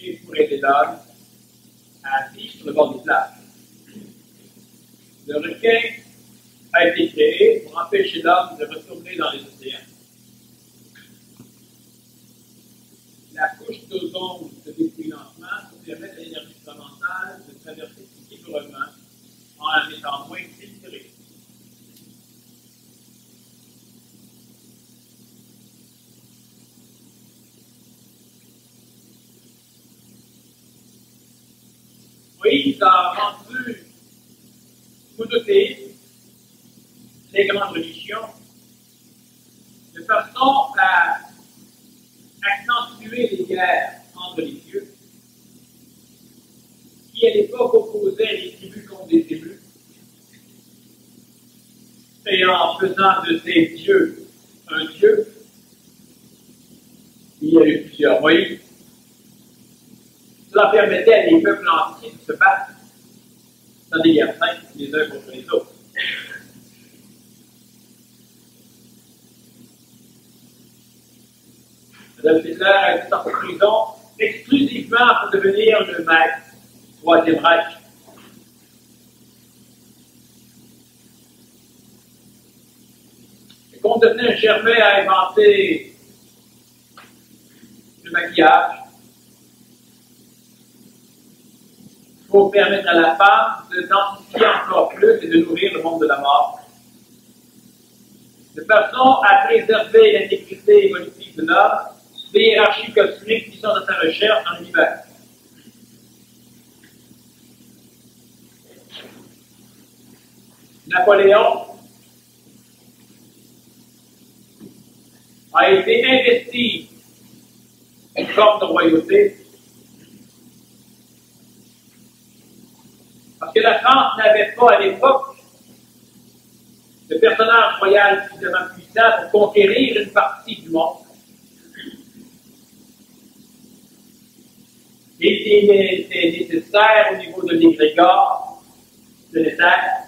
et pour aider l'homme à vivre sur le bord du plage. Le requin a été créé pour empêcher l'homme de retourner dans les océans. La couche d'ozone se détruit lentement pour permettre à l'énergie fondamentale de traverser librement en la mettant moins filtrée. Moïse a rendu monothéisme les grandes religions de façon à accentuer les guerres entre les dieux qui à l'époque opposaient les tribus contre des tribus et en faisant de ces dieux un dieu, il y a eu plusieurs Moïse. Cela permettait à des peuples entiers de se battre dans des guerres saintes les uns contre les autres. Adolf Hitler a été en prison exclusivement pour devenir le maître du Troisième Reich. Et Constantin Germain a inventé le maquillage pour permettre à la femme de densifier encore plus et de nourrir le monde de la mort, de façon à préserver l'intégrité évolutive de l'homme des hiérarchies cosmiques qui sont dans sa recherche dans l'univers. Napoléon a été investi une forme de royauté parce que la France n'avait pas à l'époque de personnage royal suffisamment puissant pour conquérir une partie du monde. Il était nécessaire au niveau de l'égrégore planétaire,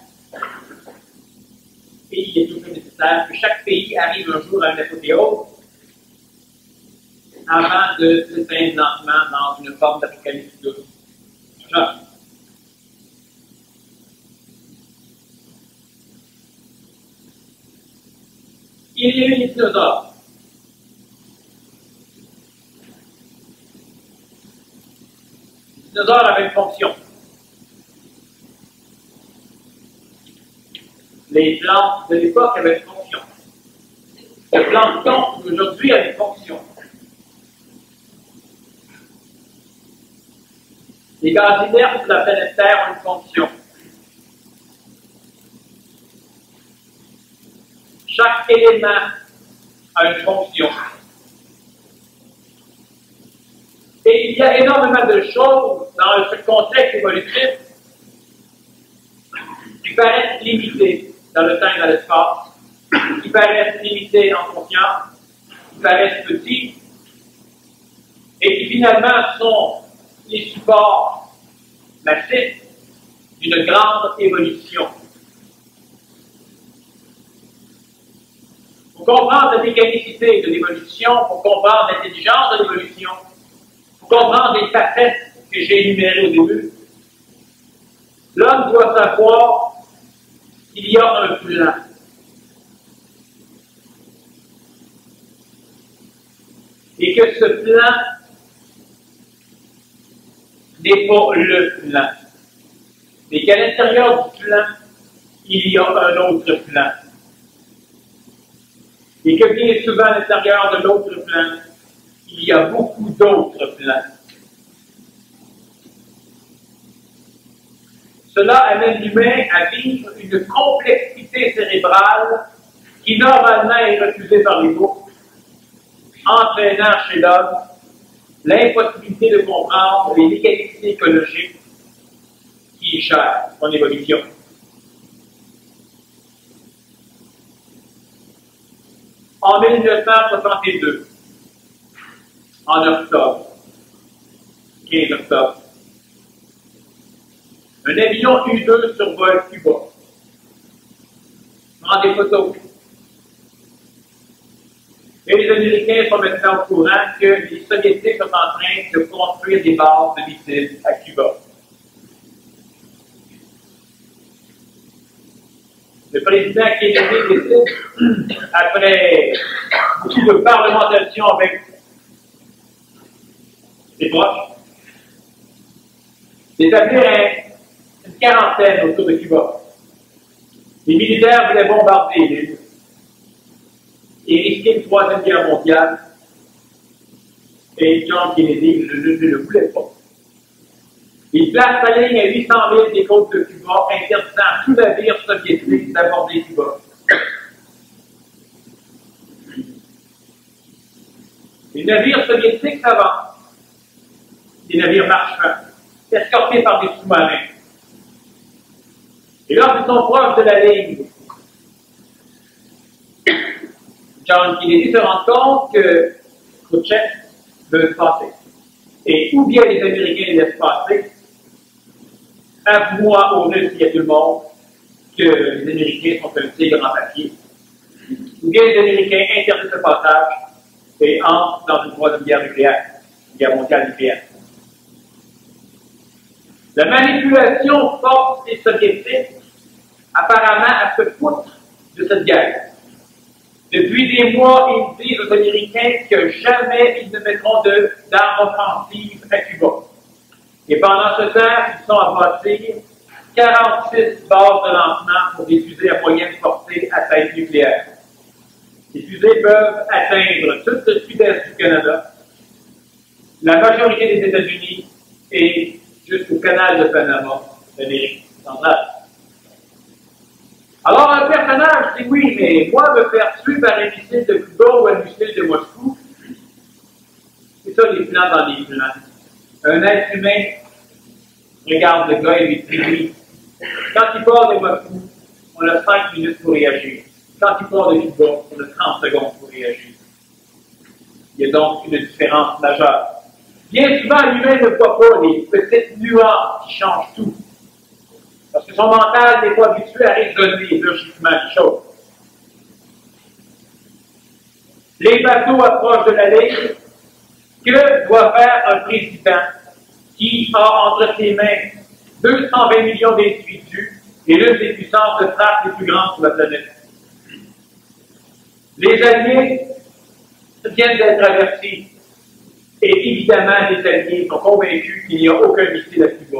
et il est toujours nécessaire que chaque pays arrive un jour à une apothéose avant de s'éteindre lentement dans une forme d'apocalypse douce. Il y a eu les dinosaures. Les dinosaures avaient une fonction. Les plantes de l'époque avaient une fonction. Le plancton d'aujourd'hui a une fonction. Les gaz inertes de la planète Terre ont une fonction. Chaque élément a une fonction. Et il y a énormément de choses dans ce contexte évolutif qui paraissent limitées dans le temps et dans l'espace, qui paraissent limitées en conscience, qui paraissent petits, et qui finalement sont les supports massifs d'une grande évolution. Pour comprendre la mécanicité de l'évolution, pour comprendre l'intelligence de l'évolution, pour comprendre les facettes que j'ai énumérées au début, l'homme doit savoir qu'il y a un plan. Et que ce plan n'est pas le plan. Mais qu'à l'intérieur du plan, il y a un autre plan. Et que bien souvent, à l'intérieur de l'autre plan, il y a beaucoup d'autres plans. Cela amène l'humain à vivre une complexité cérébrale qui normalement est refusée par les boucs, entraînant chez l'homme l'impossibilité de comprendre les mécanismes écologiques qui gèrent son évolution. En 1962, en octobre, 15 octobre, un avion U-2 survole Cuba. Prend des photos. Et les Américains sont maintenant au courant que les Soviétiques sont en train de construire des bases de missiles à Cuba. Le président Kennedy décide, après beaucoup de parlementation avec ses proches, d'établir une quarantaine autour de Cuba. Les militaires voulaient bombarder l'île et risquer une troisième guerre mondiale. Et John Kennedy ne le voulait pas. Il place sa ligne à 800 000 des côtes de Cuba, interdisant à tout navire soviétique d'aborder Cuba. Les navires soviétiques s'avancent, des navires marchands, escortés par des sous-marins. Et lorsqu'ils sont proches de la ligne, John Kennedy se rend compte que Khrouchtchev veut passer. Et ou bien les Américains les laissent passer, avoue aux Russes et à tout le monde que les Américains sont un tigre en papier, ou bien les Américains interdisent le passage et entrent dans une troisième guerre nucléaire, une guerre mondiale nucléaire. La manipulation force les Soviétiques apparemment à se foutre de cette guerre. Depuis des mois, ils disent aux Américains que jamais ils ne mettront d'armes offensives à Cuba. Et pendant ce temps, ils sont à bâtir 46 bases de lancement pour des fusées à moyenne portée à tête nucléaire. Ces fusées peuvent atteindre tout le sud-est du Canada, la majorité des États-Unis et jusqu'au canal de Panama, l'Amérique centrale. Alors un personnage dit oui, mais moi me faire tuer par un missile de Cuba ou un missile de Moscou, c'est ça les plans dans les plans. Un être humain regarde le gars et lui dit oui. Quand il part de Moscou, on a 5 minutes pour réagir. Quand il part de Cuba, on a 30 secondes pour réagir. Il y a donc une différence majeure. Bien souvent, l'humain ne voit pas les petites nuances qui changent tout. Parce que son mental n'est pas habitué à raisonner logiquement les choses. Les bateaux approchent de la ligne. Que doit faire un président qui a entre ses mains 220 millions d'individus et l'une des puissances de frappe les plus grandes sur la planète? Les Alliés viennent d'être avertis. Et évidemment, les Alliés sont convaincus qu'il n'y a aucun missile à Cuba.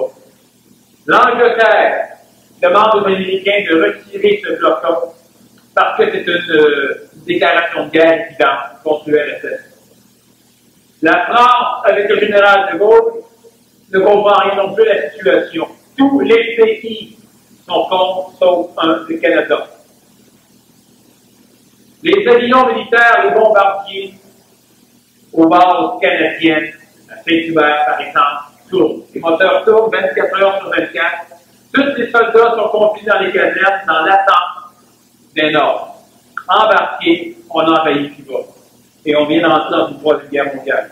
L'Angleterre demande aux Américains de retirer ce blocus parce que c'est une déclaration de guerre évidente contre l'URSS. La France, avec le général de Gaulle, ne comprend rien non plus la situation. Tous les pays sont contre, sauf le Canada. Les avions militaires, les bombardiers, aux bases canadiennes, à Saint-Hubert par exemple, tournent. Les moteurs tournent 24 heures sur 24. Tous les soldats sont confiés dans les casernes dans l'attente d'un ordre. Embarqués, on envahit Cuba. Et on vient d'entrer dans une troisième guerre mondiale.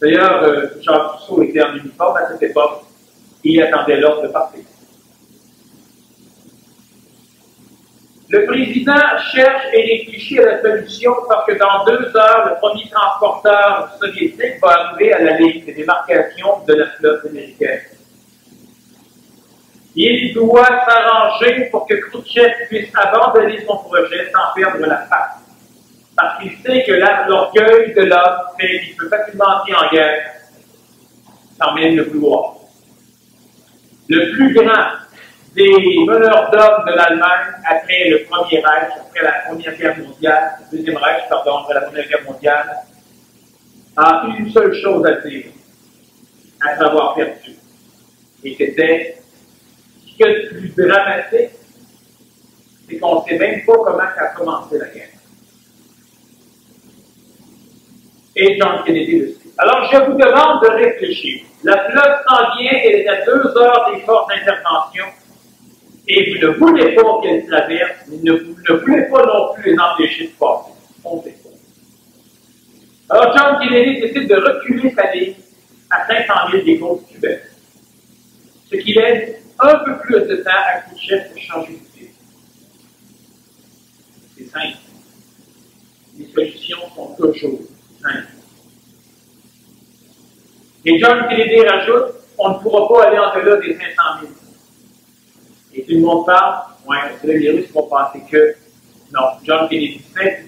D'ailleurs, Jacques Rousseau était en uniforme à cette époque et il attendait l'ordre de partir. Le président cherche et réfléchit à la solution parce que dans 2 heures, le premier transporteur soviétique va arriver à la ligne de démarcation de la flotte américaine. Il doit s'arranger pour que Khrouchtchev puisse abandonner son projet sans perdre la face. Parce qu'il sait que l'orgueil de l'homme fait qu'il peut facilement entrer en guerre sans même le vouloir. Le plus grand des meneurs d'hommes de l'Allemagne après le Premier Reich, après la Première Guerre mondiale, Deuxième Reich, pardon, après la Première Guerre mondiale, a une seule chose à dire, à savoir perdu. Et c'était ce qu'il y a de plus dramatique, c'est qu'on ne sait même pas comment a commencé la guerre. Et John Kennedy le sait. Alors, je vous demande de réfléchir. La flotte s'en vient, elle est à 2 heures des forces d'intervention, et vous ne voulez pas qu'elle traverse, vous ne voulez pas non plus les empêcher de passer. On ne sait pas. Alors, John Kennedy décide de reculer sa ligne à 500 000 des côtes cubaines, ce qui laisse un peu plus de temps à Khrouchtchev pour changer d'idée. C'est simple. Les solutions sont toujours simples. Et John Kennedy rajoute, on ne pourra pas aller en delà des 500 000. Et tout le monde parle, les Russes vont penser que non. John Kennedy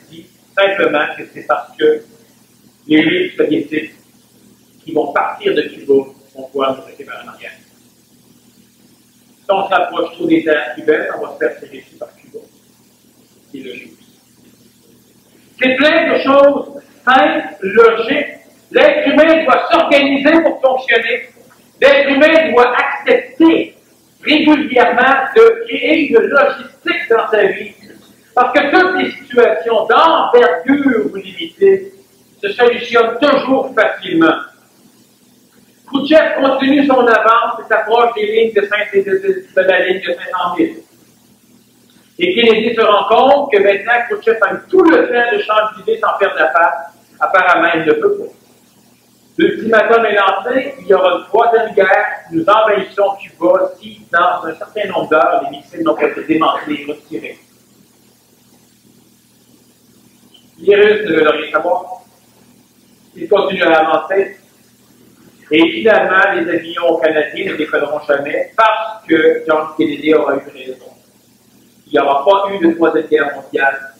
dit simplement que c'est parce que les Russes soviétiques qui vont partir de Cuba vont pouvoir nous récupérer en arrière. Si on se rapproche trop des terres cubaines, on va se faire tirer dessus par Cuba. C'est logique. C'est plein de choses simples, logiques. L'être humain doit s'organiser pour fonctionner. L'être humain doit accepter régulièrement de créer une logistique dans sa vie. Parce que toutes les situations d'envergure ou limitée se solutionnent toujours facilement. Khrouchtchev continue son avance et s'approche des lignes de la ligne de 500 000. Et Kennedy se rend compte que maintenant Khrouchtchev a eu tout le temps de changer d'idée sans perdre la face. Apparemment, il ne peut pas. L'ultimatum est lancé, il y aura une troisième guerre, nous envahissons Cuba si, dans un certain nombre d'heures, les missiles n'ont pas été démantelés et retirés. Les Russes ne veulent rien savoir. Ils continuent à avancer. Et finalement, les avions canadiens ne décolleront jamais parce que John Kennedy aura eu raison. Il n'y aura pas eu de troisième guerre mondiale.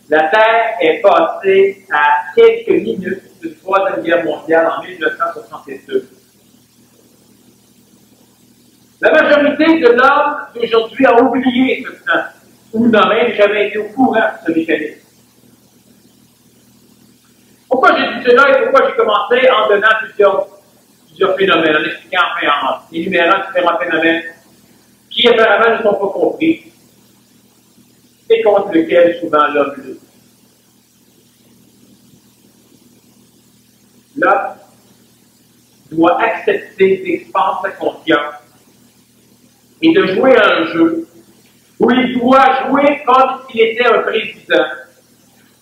La Terre est passée à quelques minutes d'une troisième guerre mondiale en 1962. La majorité de l'homme d'aujourd'hui a oublié ce plan, ou n'a même jamais été au courant de ce mécanisme. Pourquoi j'ai dit cela et pourquoi j'ai commencé en donnant plusieurs phénomènes, en expliquant, en énumérant différents phénomènes qui apparemment ne sont pas compris et contre lesquels souvent l'homme lutte. L'homme doit accepter d'expanser sa conscience et de jouer à un jeu où il doit jouer comme s'il était un président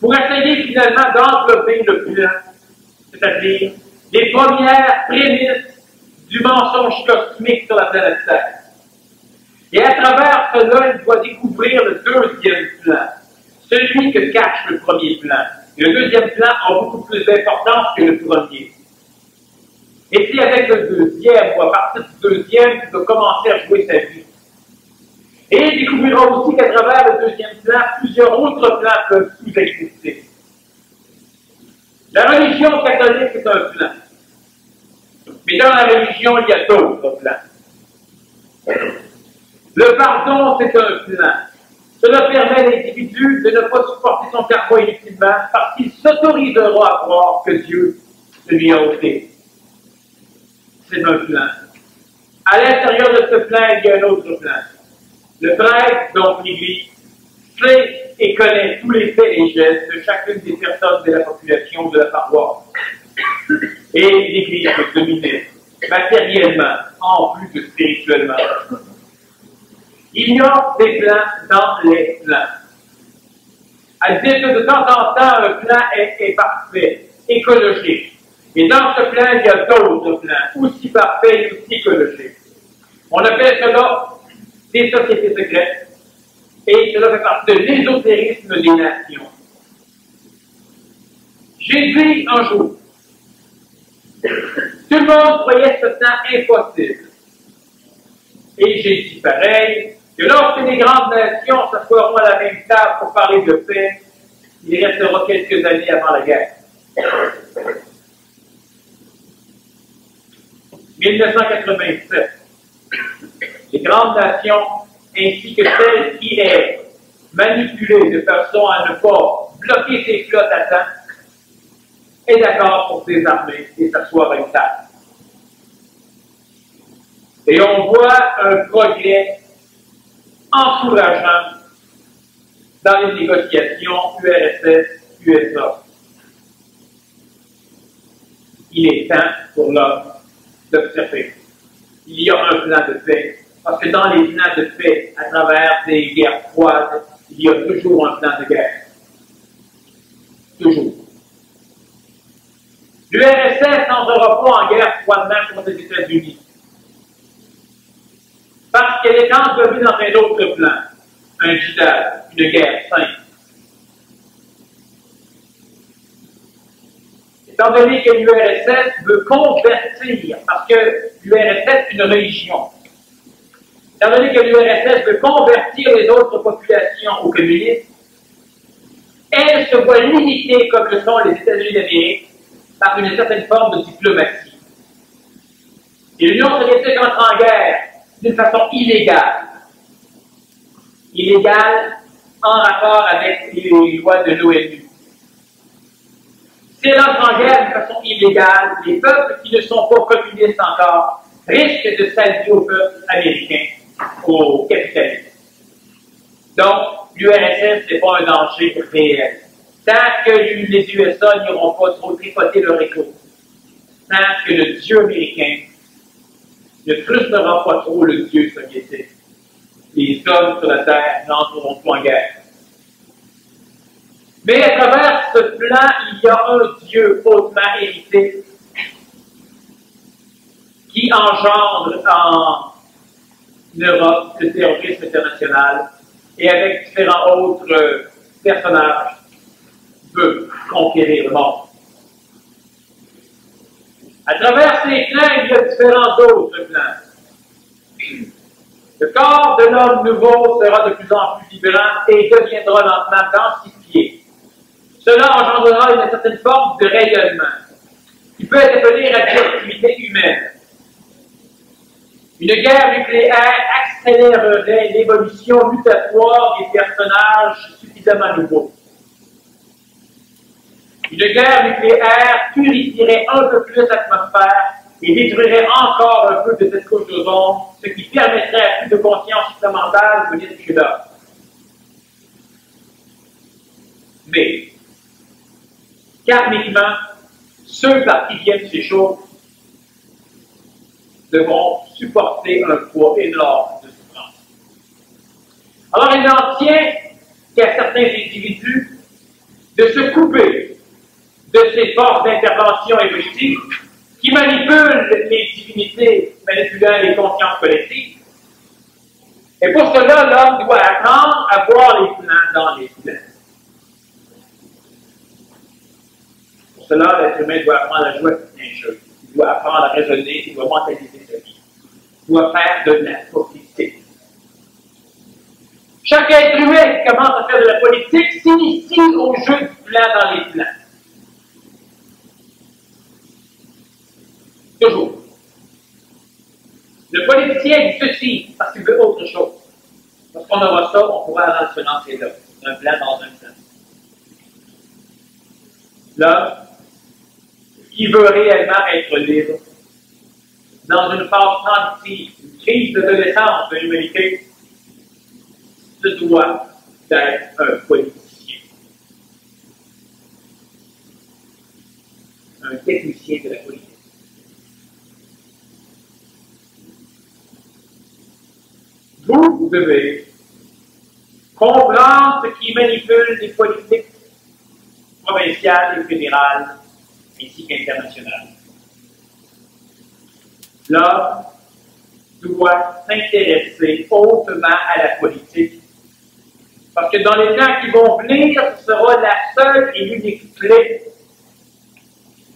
pour essayer finalement d'envelopper le plan, c'est-à-dire les premières prémices du mensonge cosmique sur la planète Terre. Et à travers cela, il doit découvrir le deuxième plan, celui que cache le premier plan. Et le deuxième plan a beaucoup plus d'importance que le premier. Et c'est avec le deuxième, ou à partir du deuxième, qu'il doit commencer à jouer sa vie. Et il découvrira aussi qu'à travers le deuxième plan, plusieurs autres plans peuvent sous-exister. La religion catholique est un plan. Mais dans la religion, il y a d'autres plans. Le pardon, c'est un plan. Cela permet à l'individu de ne pas supporter son karma inutilement parce qu'il s'autorisera à croire que Dieu se lui a ôté. C'est un plan. À l'intérieur de ce plan, il y a un autre plan. Le prêtre, donc l'Église, sait et connaît tous les faits et gestes de chacune des personnes de la population de la paroisse. Et l'Église peut dominer matériellement, en plus que spirituellement. Il y a des plans dans les plans. Elle dit que de temps en temps, un plan est parfait, écologique. Et dans ce plan, il y a d'autres plans, aussi parfaits et aussi écologiques. On appelle cela des sociétés secrètes. Et cela fait partie de l'ésotérisme des nations. J'ai dit un jour, tout le monde croyait ce temps impossible. Et j'ai dit pareil, que lorsque les grandes nations s'assoiront à la même table pour parler de paix, il restera quelques années avant la guerre. 1987. Les grandes nations, ainsi que celles qui aient manipulé de façon à ne pas bloquer ces flottes à temps, est d'accord pour désarmer et s'asseoir à une table. Et on voit un progrès encourageant dans les négociations URSS-USA. Il est temps pour l'homme d'observer. Il y a un plan de paix, parce que dans les plans de paix, à travers des guerres froides, il y a toujours un plan de guerre. Toujours. L'URSS n'entrera pas en guerre froidement contre les États-Unis. Parce qu'elle est englobée dans un autre plan, un jihad, une guerre sainte. étant donné que l'URSS veut convertir, parce que l'URSS est une religion, étant donné que l'URSS veut convertir les autres populations au communisme, elle se voit limitée, comme le sont les États-Unis d'Amérique, par une certaine forme de diplomatie. Et l'Union soviétique entre en guerre d'une façon illégale. Illégale en rapport avec les lois de l'ONU. Si elle entre en guerre d'une façon illégale, les peuples qui ne sont pas communistes encore risquent de s'allier au peuple américain, au capitalisme. Donc, l'URSS n'est pas un danger réel. Tant que les USA n'iront pas trop tripoter leur écho, tant que le Dieu américain ne frustrera pas trop le Dieu soviétique, les hommes sur la terre n'entreront pas en guerre. Mais à travers ce plan, il y a un Dieu hautement hérité qui engendre en Europe le terrorisme international et avec différents autres personnages veut conquérir le monde. À travers ces plans, il y a différents autres plans. Le corps de l'homme nouveau sera de plus en plus vibrant et deviendra lentement densifié. Cela engendrera une certaine forme de rayonnement, qui peut être appelée radioactivité humaine. Une guerre nucléaire accélérerait l'évolution mutatoire des personnages suffisamment nouveaux. Une guerre nucléaire purifierait un peu plus l'atmosphère et détruirait encore un peu de cette couche d'ozone, ce qui permettrait à plus de conscience supplémentaire de venir jusque-là. Mais, karmiquement, ceux par qui viennent ces choses devront supporter un poids énorme de souffrance. Alors, il en tient qu'à certains individus de se couper de ces forces d'intervention évolutive qui manipulent les divinités, manipulant les consciences collectives. Et pour cela, l'homme doit apprendre à voir les plans dans les plans. Pour cela, l'être humain doit apprendre à jouer à toutes les choses. Il doit apprendre à raisonner, il doit mentaliser sa vie. Il doit faire de la politique. Chaque être humain qui commence à faire de la politique s'initie au jeu du plan dans les plans. Toujours. Le politicien dit ceci parce qu'il veut autre chose. Lorsqu'on aura ça, on pourra aller se lancer là. Un plan dans un plan. Là, qui veut réellement être libre, dans une phase transitive, une crise d'adolescence de l'humanité, se doit d'être un politicien. Un technicien de la politique. Vous devez comprendre ce qui manipule les politiques provinciales et fédérales, ainsi qu'internationales. L'homme doit s'intéresser hautement à la politique, parce que dans les temps qui vont venir, ce sera la seule et l'unique clé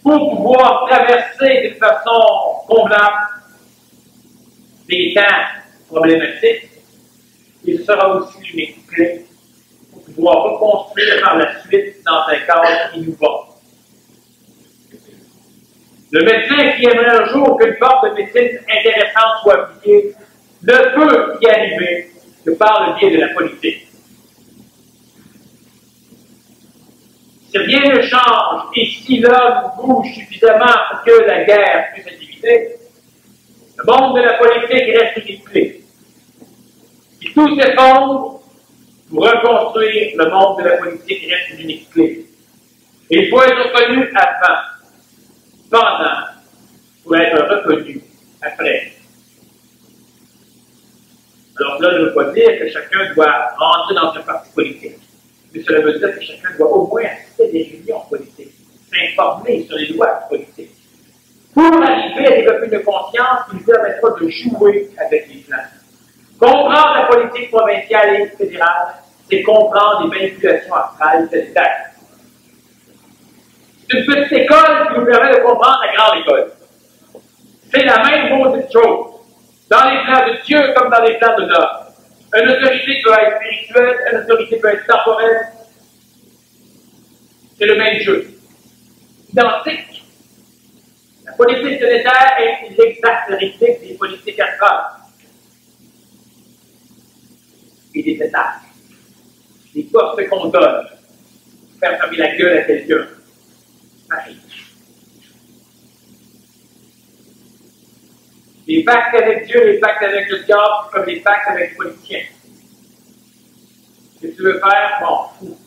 pour pouvoir traverser d'une façon convenable des temps problématique, et ce sera aussi l'unique clé pour pouvoir reconstruire par la suite dans un cadre qui nous va. Le médecin qui aimerait un jour qu'une forme de médecine intéressante soit appliquée ne peut y arriver que par le biais de la politique. Si rien ne change et si l'homme bouge suffisamment pour que la guerre puisse être évitée, le monde de la politique reste une clé. Si tout s'effondre, pour reconstruire le monde de la politique reste une unique clé. Et il faut être reconnu avant, pendant, pour être reconnu après. Alors là, je ne veux pas dire que chacun doit rentrer dans un parti politique, mais cela veut dire que chacun doit au moins assister à des réunions politiques, s'informer sur les lois politiques, pour arriver à développer une conscience qui lui permettra de jouer avec les plans. Comprendre la politique provinciale et fédérale, c'est comprendre les manipulations astrales sanitaires. C'est une petite école qui nous permet de comprendre la grande école. C'est la même maudite chose. Dans les plans de Dieu comme dans les plans de l'homme. Une autorité peut être spirituelle, une autorité peut être temporelle. C'est le même jeu. Identique. La politique monétaire est l'exacte réplique des politiques astrales. Et des étages. Des forces qu'on donne. Faire fermer la gueule à quelqu'un. Pareil. Les pactes avec Dieu, les pactes avec le diable, c'est comme les pactes avec les politiciens. Ce que tu veux faire, bon, fou.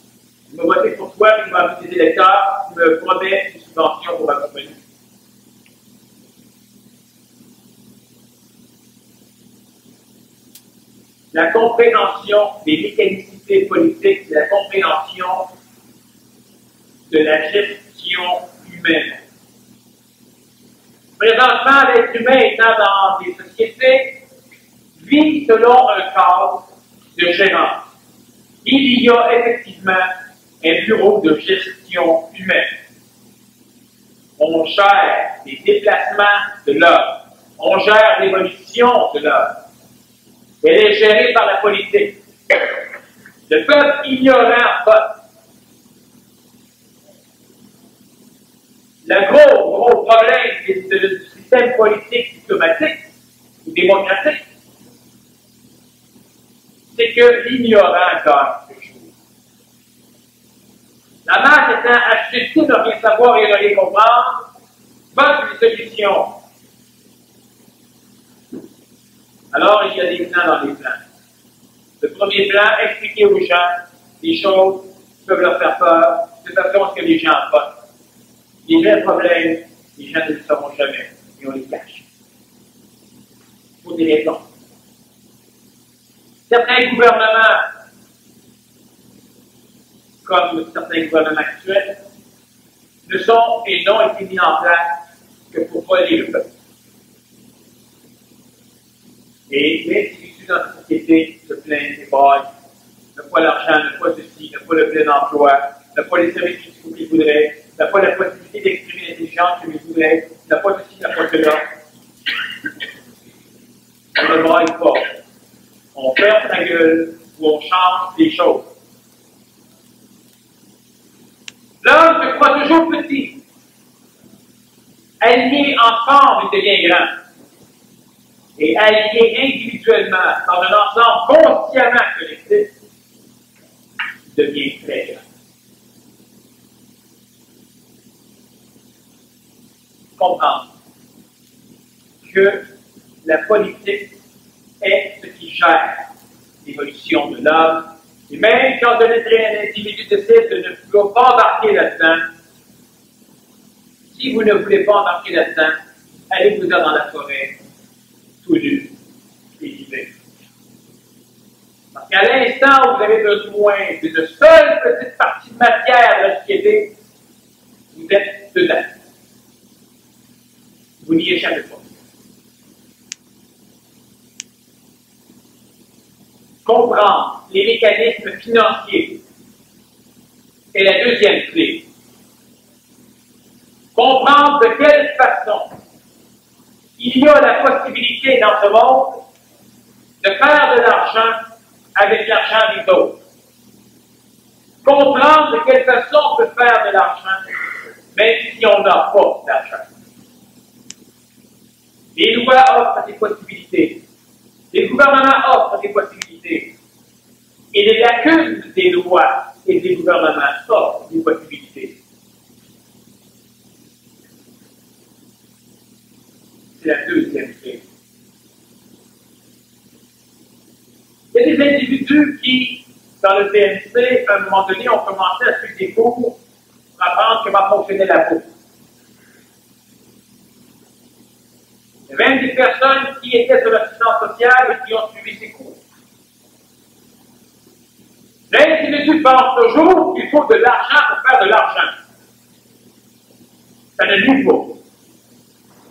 Tu m'as voté pour toi, puis tu m'as vu des électeurs, tu me promets une subvention pour ma compagnie. La compréhension des mécanicités politiques, c'est la compréhension de la gestion humaine. Présentement, l'être humain étant dans des sociétés, vit selon un cadre de gérance. Il y a effectivement un bureau de gestion humaine. On gère les déplacements de l'homme. On gère l'évolution de l'homme. Elle est gérée par la politique. Le peuple ignorant vote. Le gros problème du système politique diplomatique ou démocratique, c'est que l'ignorant gagne toujours. La masse étant achetée de rien savoir et de rien comprendre, vote une solution. Alors, il y a des plans dans les plans. Le premier plan, expliquer aux gens des choses qui peuvent leur faire peur, de façon à ce que les gens votent. Les vrais problèmes, les gens ne le sauront jamais, et on les cache. Il faut des réponses. Certains gouvernements, comme certains gouvernements actuels, ne sont et n'ont été mis en place que pour voler le peuple. Et l'individu dans la société se plaint des bails, n'a pas l'argent, n'a pas ceci, n'a pas le plein emploi, n'a pas les services qu'il voudrait, n'a pas la possibilité d'exprimer l'intelligence qu'il voudrait, n'a pas ceci, n'a pas cela. On ne braille pas. On ferme sa gueule ou on change les choses. L'homme se croit toujours petit. Aligné ensemble, il devient grand. Et aligné individuellement, dans un ensemble consciemment collectif, il devient très grand. Comprendre que la politique est ce qui gère l'évolution de l'homme. Et même quand un individu décide de ne pas embarquer là-dedans, si vous ne voulez pas embarquer là-dedans, allez-vous dans la forêt, tout nu, et vivez. Parce qu'à l'instant où vous avez besoin d'une seule petite partie de matière de la société, vous êtes dedans. Vous n'y échappez pas. Comprendre les mécanismes financiers est la deuxième clé. Comprendre de quelle façon il y a la possibilité dans ce monde de faire de l'argent avec l'argent des autres. Comprendre de quelle façon on peut faire de l'argent même si on n'a pas d'argent. Les lois offrent des possibilités. Les gouvernements offrent des possibilités. Et les lacunes des lois et des gouvernements offrent des possibilités. C'est la deuxième clé. Il y a des individus qui, dans le PNC, à un moment donné, ont commencé à suivre des cours pour apprendre comment fonctionnait la bourse. Il y a même des personnes qui étaient sur l'assistance sociale et qui ont suivi ces cours. L'individu pense toujours qu'il faut de l'argent pour faire de l'argent. Ça ne joue pas.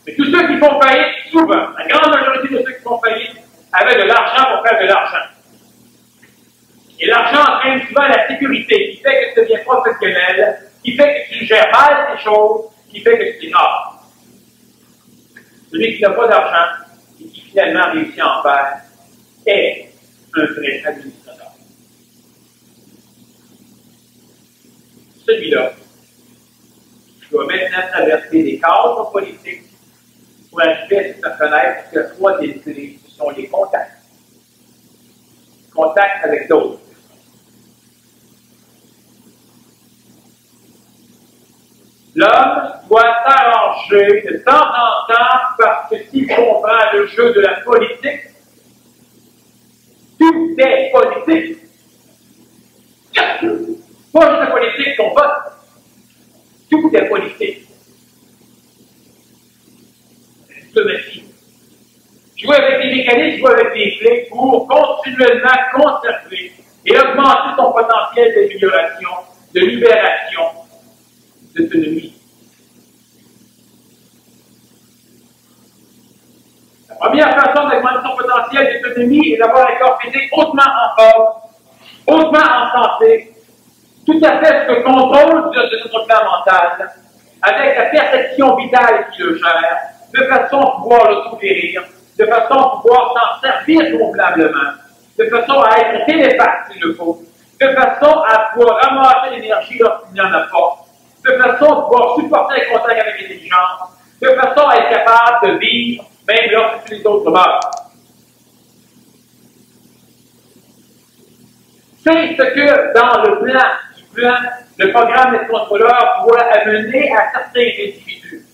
Mais tous ceux qui font faillite, souvent, la grande majorité de ceux qui font faillite, avaient de l'argent pour faire de l'argent. Et l'argent entraîne souvent la sécurité qui fait que tu deviens professionnel qui fait que tu gères mal les choses, qui fait que tu t'écrases. Celui qui n'a pas d'argent et qui finalement réussit à en faire est un vrai administrateur. Celui-là doit maintenant traverser des cadres politiques pour arriver à se connaître parce que trois des clés, ce sont les contacts. Contacts avec d'autres. L'homme doit s'arranger de temps en temps parce que s'il comprend le jeu de la politique, tout est politique. Pas juste la politique qu'on vote. Tout est politique. Diplomatie. Jouer avec des mécanismes, jouer avec des clés pour continuellement conserver et augmenter son potentiel d'amélioration, de libération, d'autonomie. La première façon d'augmenter son potentiel d'autonomie est d'avoir un corps physique hautement en forme, hautement en santé, tout à fait sous le contrôle de notre plan mental, avec la perception vitale qui le gère, de façon à pouvoir l'auto-guérir, de façon à pouvoir s'en servir convenablement, de façon à être télépathe s'il le faut, de façon à pouvoir ramasser l'énergie lorsqu'il n'y en a pas, de façon à pouvoir supporter le contact avec l'intelligence, de façon à être capable de vivre même lorsque les autres meurent. C'est ce que dans le plan, le programme des contrôleurs doit amener à certains individus.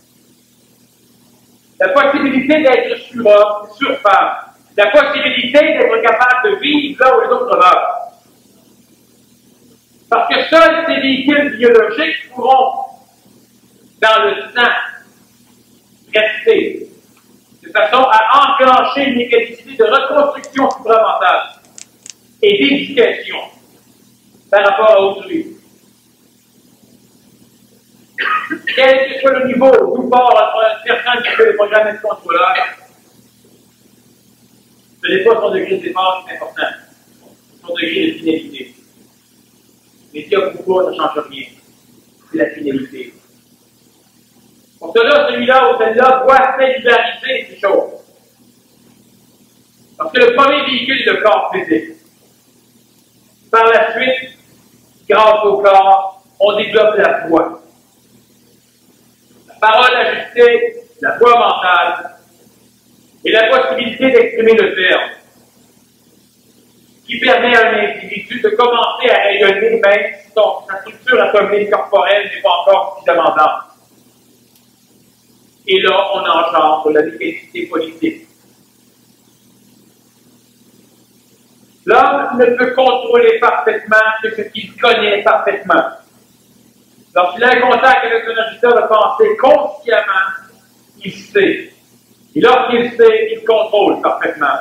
La possibilité d'être sur homme, sur femme, la possibilité d'être capable de vivre là où les autres meurent. Parce que seuls ces véhicules biologiques pourront, dans le sang, rester, de façon à enclencher une mécanicité de reconstruction supramentale et d'éducation par rapport à autrui. Quel que soit le niveau d'où part une personne qui fait le programme de contrôleur, ce n'est pas son degré de départ qui est important, son degré de finalité. Mais s'il y a pourquoi, ça ne change rien. C'est la finalité. Pour cela, celui-là ou celle-là doit cellulariser ces choses. Parce que le premier véhicule est le corps physique. Par la suite, grâce au corps, on développe la foi. La parole ajustée, la foi mentale, et la possibilité d'exprimer le terme, qui permet à un individu de commencer à rayonner même si sa structure atomique corporelle n'est pas encore suffisamment dense. Et là, on engendre la mécanicité politique. L'homme ne peut contrôler parfaitement que ce qu'il connaît parfaitement. Lorsqu'il a un contact avec un ajusteur de pensée consciemment, il sait. Et lorsqu'il sait, il contrôle parfaitement.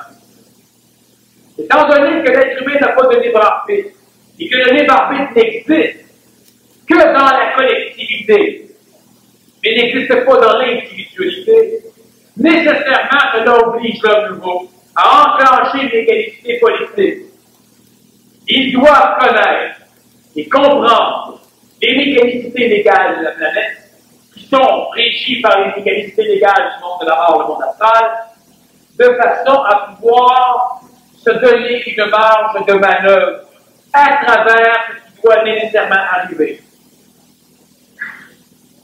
Étant donné que l'être humain n'a pas de libre arbitre, et que le libre arbitre n'existe que dans la collectivité, mais n'existe pas dans l'individualité, nécessairement cela oblige l'homme nouveau à enclencher une mécanicité politique. Il doit connaître et comprendre les mécanicités légales de la planète, qui sont régies par les mécanicités légales du monde de la mort et du monde astral, de façon à pouvoir se donner une marge de manœuvre à travers ce qui doit nécessairement arriver.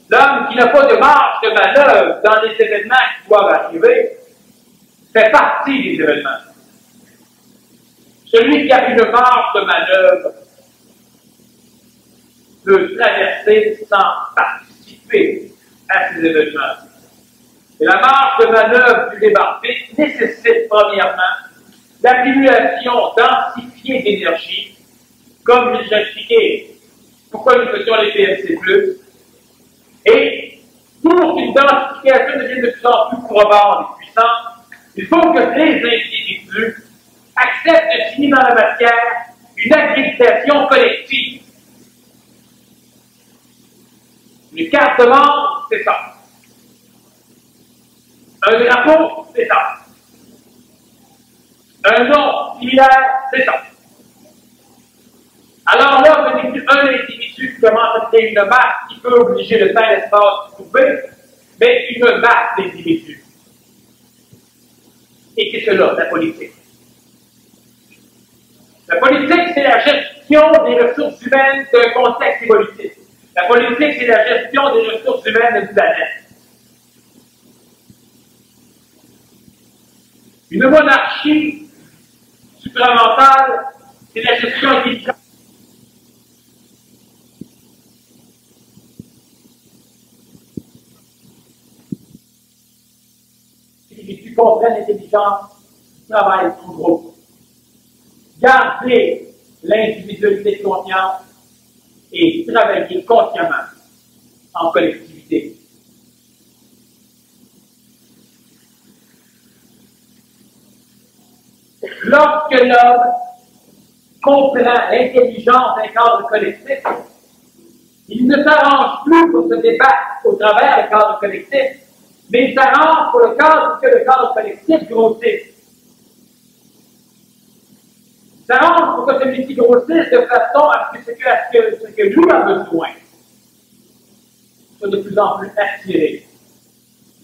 L'homme qui n'a pas de marge de manœuvre dans les événements qui doivent arriver fait partie des événements. Celui qui a une marge de manœuvre peut traverser sans participer à ces événements. Et la marge de manœuvre du débarqué nécessite premièrement l'accumulation densifiée d'énergie, comme j'ai expliqué pourquoi nous faisions les PMC+, et pour qu'une densification devienne de plus en plus probable et puissante, il faut que les individus acceptent de signer dans la matière une accréditation collective. Une carte de membre, c'est ça. Un drapeau, c'est ça. Un nom similaire, c'est ça. Alors là, un individu individu qui commence à créer une masse qui peut obliger le temps et l'espace à se trouver, mais une masse d'individus. Et c'est cela, la politique. La politique, c'est la gestion des ressources humaines d'un contexte évolutif. La politique, c'est la gestion des ressources humaines d'une planète. Une monarchie supramentale, c'est la gestion intelligente. Les individus comprennent l'intelligence, travaillent en groupe. Garder l'individualité de conscience et travailler consciemment en collectivité. Lorsque l'homme comprend l'intelligence d'un cadre collectif, il ne s'arrange plus pour se débattre au travers du cadre collectif, mais il s'arrange pour le cadre collectif grossisse. Il s'arrange pour que celui-ci grossisse de façon à ce que lui a besoin soit de plus en plus attiré.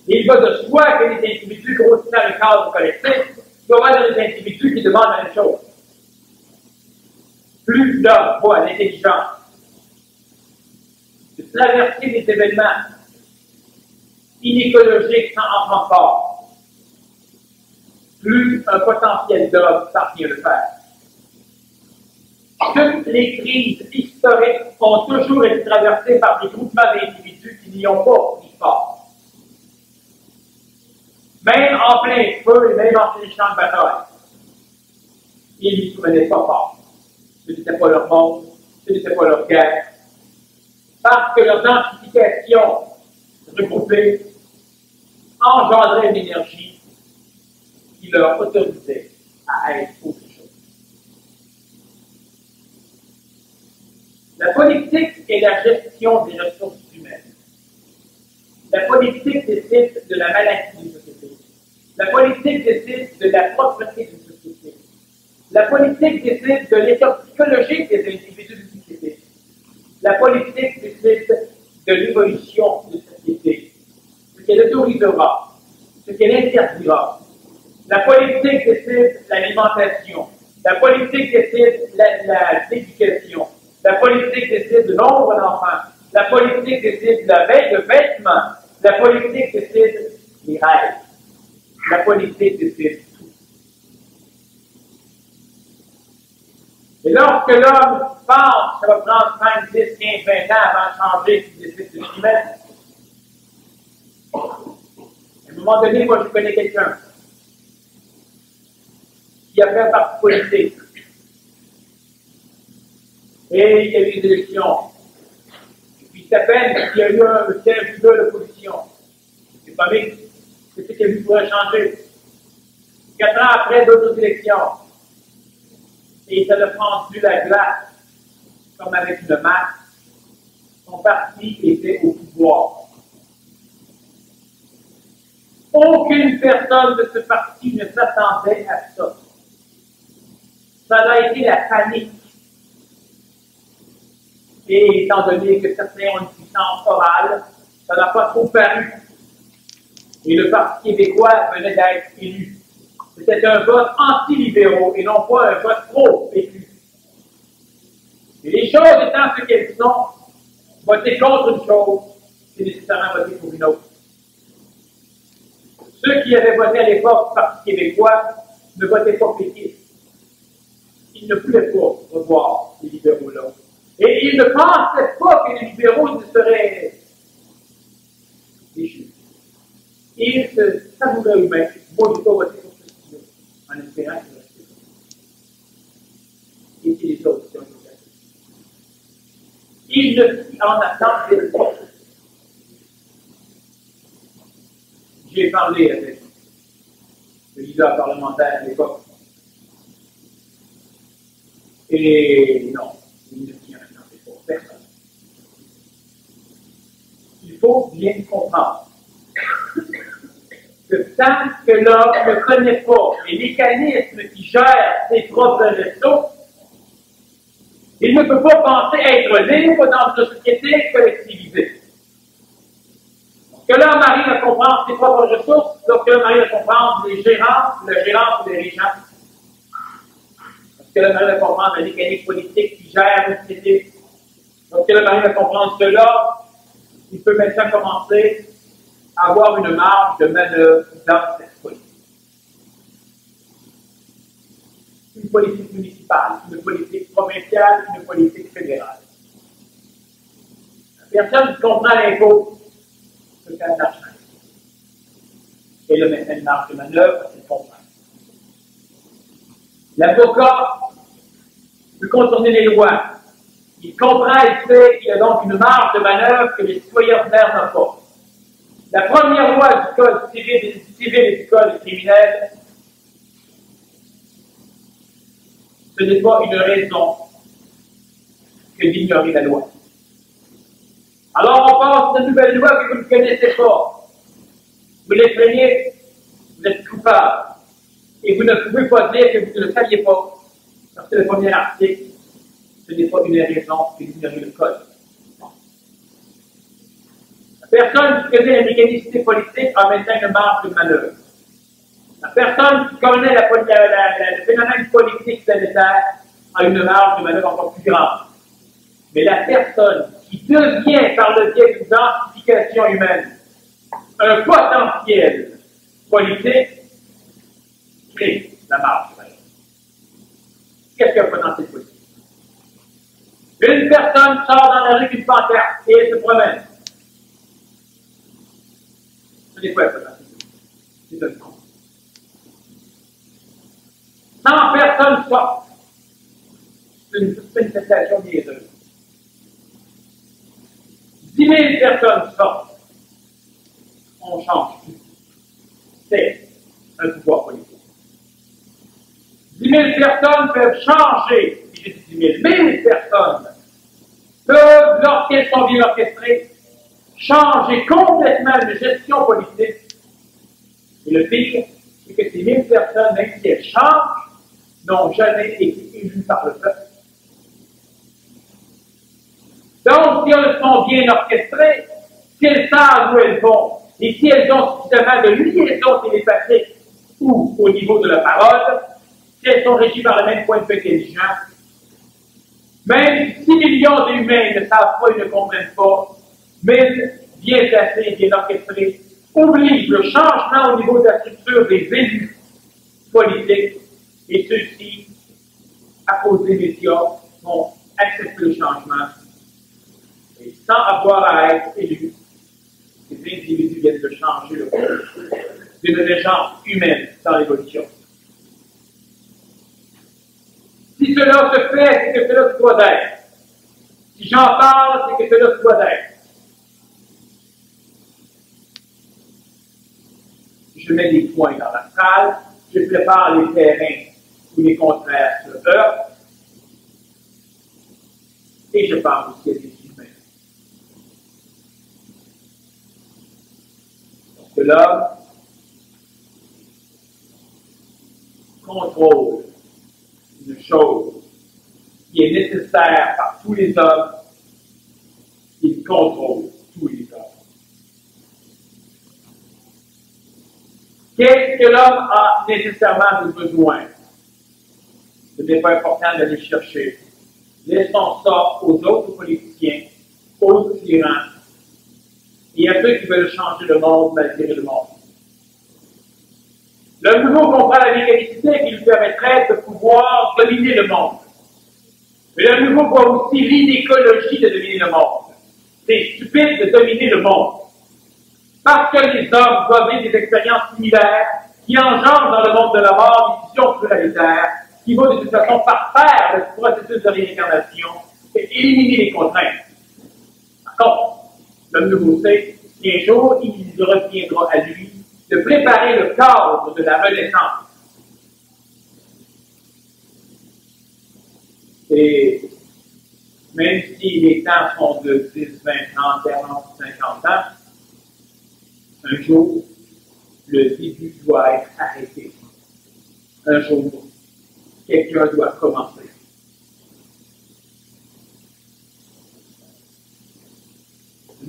Et il va de soi que les individus grossissent dans le cadre collectif doivent être des individus qui demandent la même chose. Plus l'homme voit l'intelligence de traverser des événements inécologiques sans en prendre part, plus un potentiel d'homme parvient à le faire. Toutes les crises historiques ont toujours été traversées par des groupements d'individus qui n'y ont pas pris part. Même en plein feu et même en plein champ de bataille, ils n'y prenaient pas part. Ce n'était pas leur monde, ce n'était pas leur guerre. Parce que leur identification regroupée engendrait une énergie qui leur autorisait à être autre chose. La politique est la gestion des ressources humaines. La politique décide de la maladie d'une société. La politique décide de la propreté d'une société. La politique décide de l'état psychologique des individus d'une société. La politique décide de l'évolution d'une société. Ce qu'elle autorisera, ce qu'elle interdira. La politique décide l'alimentation. La politique décide l'éducation. La politique décide du nombre d'enfants. La politique décide le vêtement. La politique décide les règles. La politique décide tout. Et lorsque l'homme pense que ça va prendre 5, 10, 15, 20 ans avant de changer ses décisions humaines, à un moment donné, moi je connais quelqu'un qui a fait un parti politique. Et il y a eu des élections. Et puis, il s'appelle qu'il y a eu un siège de l'opposition. C'est pas mix. C'est ce qu'il pourrait changer. 4 ans après, d'autres élections. Et ça a fendu la glace, comme avec une masse. Son parti était au pouvoir. Aucune personne de ce parti ne s'attendait à ça. Ça a été la panique. Et étant donné que certains ont une puissance orale, ça n'a pas trop paru. Et le Parti québécois venait d'être élu. C'était un vote anti-libéraux et non pas un vote pro-élu. Et les choses étant ce qu'elles sont, voter contre une chose, c'est nécessairement voter pour une autre. Ceux qui avaient voté à l'époque Parti québécois ne votaient pas péquistes. Ils ne pouvaient pas revoir les libéraux-là. Et ils ne pensaient pas que les libéraux ne seraient déchus. Ils se savouraient eux-mêmes. Moi, je n'ai pas voté pour ce sujet, en espérant que je reste. Et c'est les autres qui ont voté. Ils ne s'y en attendaient pas. J'ai parlé avec le leader parlementaire à l'époque. Et non, il ne s'y en attendait pas personne. Il faut bien comprendre que tant que l'homme ne connaît pas les mécanismes qui gèrent ses propres ressources, Il ne peut pas penser être libre dans une société collectivisée. Lorsque l'homme arrive à comprendre ses propres ressources, lorsque l'homme arrive à comprendre les gérants, la gérance des dirigeants, lorsque l'homme arrive à comprendre la mécanique politique qui gère une société, lorsque l'homme arrive à comprendre cela, il peut maintenant commencer à avoir une marge de manœuvre dans cette politique. Une politique municipale, une politique provinciale, une politique fédérale. La personne qui comprend l'impôt peut faire de l'argent. Et le maintenant une marge de manœuvre, c'est comprendre. L'avocat peut contourner les lois. Il comprend, il sait qu'il a donc une marge de manœuvre que les citoyens ordinaires n'ont pas. La première loi du Code civil et du Code criminel, ce n'est pas une raison que d'ignorer la loi. Alors on passe de nouvelles lois que vous ne connaissez pas. Vous les craignez, vous êtes coupable. Et vous ne pouvez pas dire que vous ne le saviez pas. Parce que le premier article, ce n'est pas une raison que d'ignorer le Code. La personne qui connaît la mécanicité politique a maintenant une marge de manœuvre. La personne qui connaît le phénomène politique sanitaire a une marge de manœuvre encore plus grande. Mais la personne qui devient, par le biais d'une identification humaine, un potentiel politique, crée la marge de manœuvre. Qu'est-ce qu'un potentiel politique? Une personne sort dans la rue d'une pancarte et elle se promène. Ce n'est pas un potentiel politique. C'est un con. 100 personnes sortent. C'est une manifestation niaiseuse. 10 000 personnes sortent. On change tout. C'est un pouvoir politique. 10 000 personnes peuvent changer, si j'ai dit 10 000, 1000 personnes peuvent, lorsqu'elles sont bien orchestrées, changer complètement une gestion politique. Et le pire, c'est que ces 1000 personnes, même si elles changent, n'ont jamais été élues par le peuple. Donc, si elles sont bien orchestrées, si elles savent où elles vont, et si elles ont suffisamment de liaison télépathique ou au niveau de la parole, si elles sont régies par le même point de vue intelligent, même 6 millions d'humains ne savent pas et ne comprennent pas, mais bien placés, bien orchestrés, obligent le changement au niveau de la structure des élus politiques, et ceux-ci, à cause des médias, vont accepter le changement. Et sans avoir à être élus, ces individus viennent de changer le cours d'une légende humaine dans l'évolution. Si cela se fait, c'est que cela se doit être. Si j'en parle, c'est que cela se doit être. Je mets des points dans la salle, je prépare les terrains où les contraires se heurtent, et je parle aussi à des humains. Parce que l'homme contrôle une chose qui est nécessaire par tous les hommes, il contrôle tous les hommes. Qu'est-ce que l'homme a nécessairement besoin? Ce n'est pas important d'aller chercher. Laissons ça aux autres politiciens, aux tyrans, et à ceux qui veulent changer le monde malgré le monde. Le nouveau comprend la mécanicité qui lui permettrait de pouvoir dominer le monde. Mais le nouveau voit aussi l'inécologie de dominer le monde. C'est stupide de dominer le monde. Parce que les hommes doivent vivre des expériences similaires qui engendrent dans le monde de la mort des visions pluralitaires qui vont de toute façon parfaire le processus de réincarnation et éliminer les contraintes. Par contre, l'homme nouveau sait qu'un jour, il reviendra à lui de préparer le cadre de la renaissance. Et même si les temps sont de 10, 20, 30, 40, 50 ans, un jour, le début doit être arrêté. Un jour, quelqu'un doit commencer.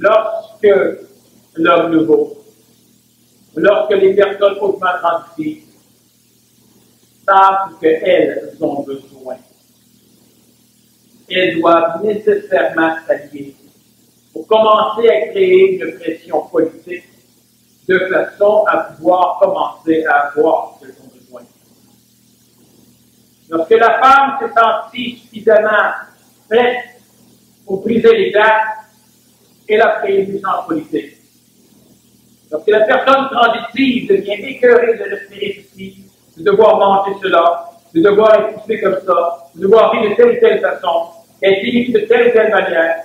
lorsque l'homme nouveau, lorsque les personnes hautement transitives savent qu'elles ont besoin, elles doivent nécessairement s'allier pour commencer à créer une pression politique de façon à pouvoir commencer à avoir ce qu'elles ont besoin. Lorsque la femme s'est sentie suffisamment prête pour briser les glaces, elle a créé une puissance politique. Lorsque la personne transitive devient écœurée de respirer ceci, de devoir manger cela, de devoir être poussé comme ça, de devoir vivre de telle ou telle façon, être limité de telle ou telle manière,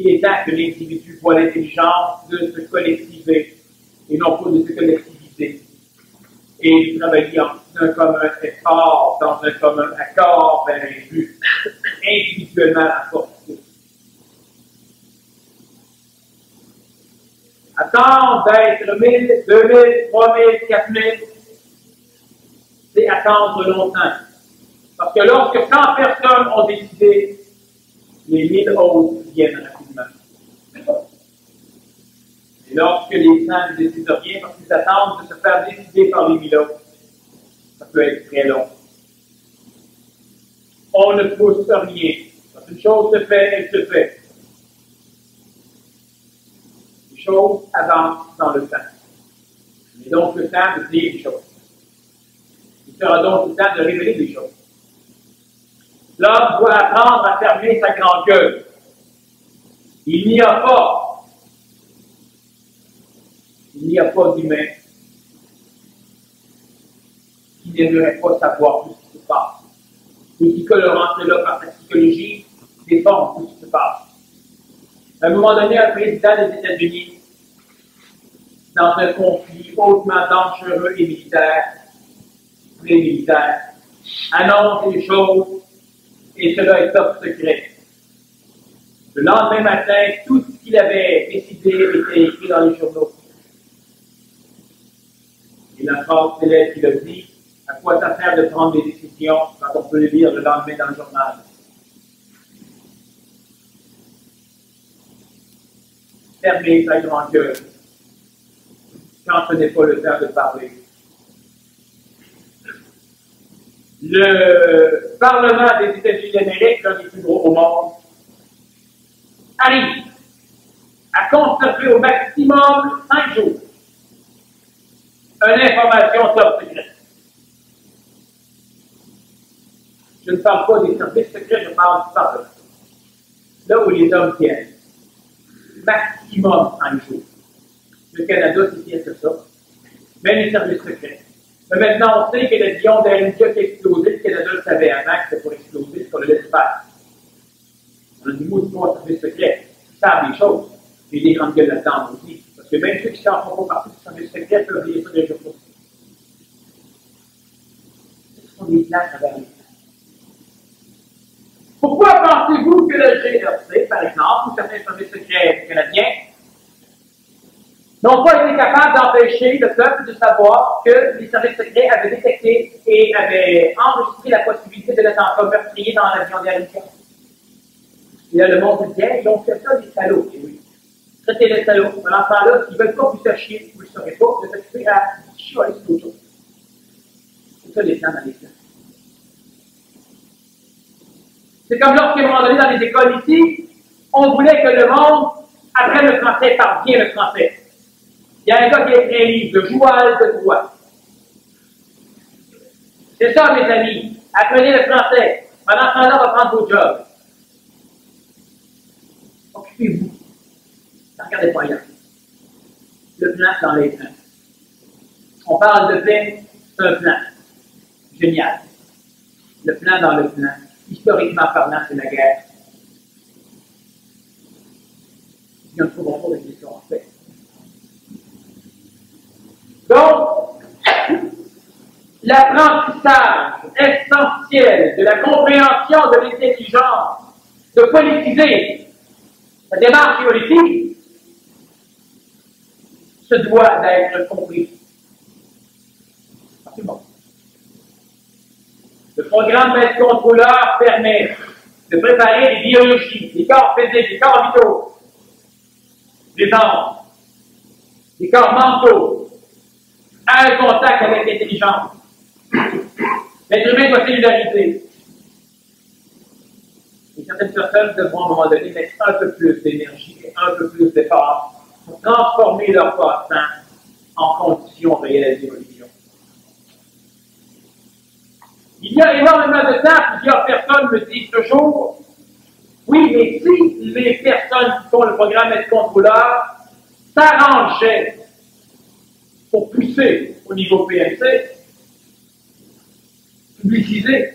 il est temps que l'individu voit l'intelligence de se collectiver et non pas de se collectiviser et de travailler en un commun effort, dans un commun accord vers un but, individuellement à force. Attendre d'être 1000, 2000, 3000, 4000, c'est attendre longtemps. Parce que lorsque 100 personnes ont décidé, les 1000 autres viennent rapidement. Et lorsque les 100 ne décident rien, parce qu'ils attendent de se faire décider par les 1000 autres, ça peut être très long. On ne pousse rien. Quand une chose se fait, elle se fait. Les choses avancent dans le temps. Il y a donc le temps de dire des choses. Il sera donc le temps de révéler des choses. L'homme doit apprendre à fermer sa grande gueule. Il n'y a pas d'humain qui n'aimerait pas savoir tout ce qui se passe. Et qui, colorant cela par sa psychologie, défend tout ce qui se passe. À un moment donné, un président des États-Unis, dans un conflit hautement dangereux et militaire, très militaire, annonce les choses et cela est top secret. Le lendemain matin, tout ce qu'il avait décidé était écrit dans les journaux. Et la phrase célèbre qu'il a dit, à quoi ça sert de prendre des décisions quand on peut les lire le lendemain dans le journal? Fermez sa grande gueule quand ce n'est pas le temps de parler. Le Parlement des États-Unis d'Amérique, l'un des plus gros au monde, arrive à conserver au maximum 5 jours une information top secrète. Je ne parle pas des services secrets, je parle du Parlement. Là où les hommes tiennent. Maximum 5 jours. Le Canada, c'est bien que ça. Même les services secrets. Mais maintenant, on sait que l'avion d'Air India qui a explosé, le Canada le savait avant que c'était pour exploser, qu'on le laisse faire. On a dit, moi, c'est pas un service secret. Ils savent les choses. Et des grandes gueules là-dedans aussi. Parce que même ceux qui s'en font pas partie du service secret peuvent lire ça des jours. Ce sont des plans à travers les plans. Pourquoi pensez-vous que le GRC, par exemple, ou certains services secrets canadiens, n'ont pas été capables d'empêcher le peuple de savoir que les services secrets avaient détecté et avaient enregistré la possibilité de l'attentat meurtrier dans l'avion d'Air India? Et là, le monde dit, ils ont fait ça, des salauds. Et oui. Ça, c'est les salauds. Pendant ce temps-là, ils ne veulent pas vous faire chier, vous ne le saurez pas, vous êtes occupé à chialer sur autre chose. C'est ça, les plans dans les plans. C'est comme lorsqu'à un moment donné, dans les écoles ici, on voulait que le monde apprenne le français, parle bien le français. Il y a un gars qui a écrit un livre, Le joual de droit. C'est ça, mes amis. Apprenez le français. Pendant ce temps-là, on va prendre vos jobs. Occupez-vous. Ne regardez pas ailleurs. Le plan dans les plans. On parle de paix, c'est un plan. Génial. Le plan dans le plan. Historiquement parlant, c'est la guerre. Il y a un trouve pas de question en fait. Donc, l'apprentissage essentiel de la compréhension de l'intelligence, de politiser la démarche politique, se doit d'être compris. C'est bon. Le programme Maître contrôleur permet de préparer les biologies, les corps physiques, les corps vitaux, des anges, des corps mentaux, a un contact avec l'intelligence. L'être humain doit cellulariser. Et certaines personnes devront à un moment donné mettre un peu plus d'énergie et un peu plus d'effort pour transformer leur passe-temps en conditions réelles d'évolution. Il y a énormément de temps, plusieurs personnes me disent toujours, oui, mais si les personnes qui font le programme Être contrôleur s'arrangeaient pour pousser au niveau PMC, publiciser,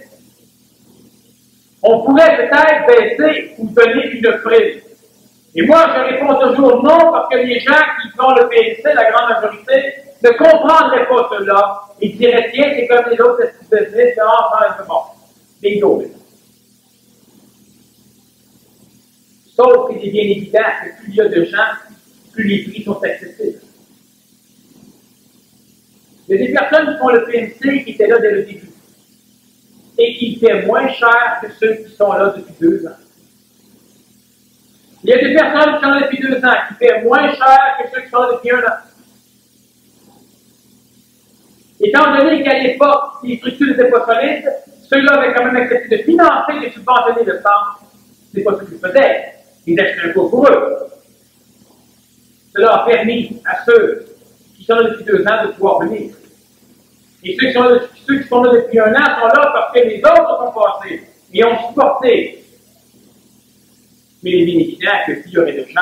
on pourrait peut-être baisser ou donner une prise. Et moi, je réponds toujours non, parce que les gens qui font le PMC, la grande majorité, ne comprendraient pas cela. Ils diraient, tiens, c'est comme les autres business, c'est enfin bon. Bingo. Sauf qu'il est bien évident que plus il y a de gens, plus les prix sont accessibles. Il y a des personnes qui font le PMC qui étaient là dès le début et qui paient moins cher que ceux qui sont là depuis 2 ans. Il y a des personnes qui sont là depuis 2 ans qui paient moins cher que ceux qui sont là depuis 1 an. Étant donné qu'à l'époque, les structures n'étaient pas solides, ceux-là avaient quand même accepté de financer et de subventionner le centre. Ce n'est pas ce qu'ils faisaient. Ils achetaient un cours pour eux. Cela a permis à ceux qui sont là depuis 2 ans de pouvoir venir. Et ceux qui sont là depuis 1 an sont là parce que les autres sont passés et ont supporté. Mais il est bien évident que s'il y aurait de gens,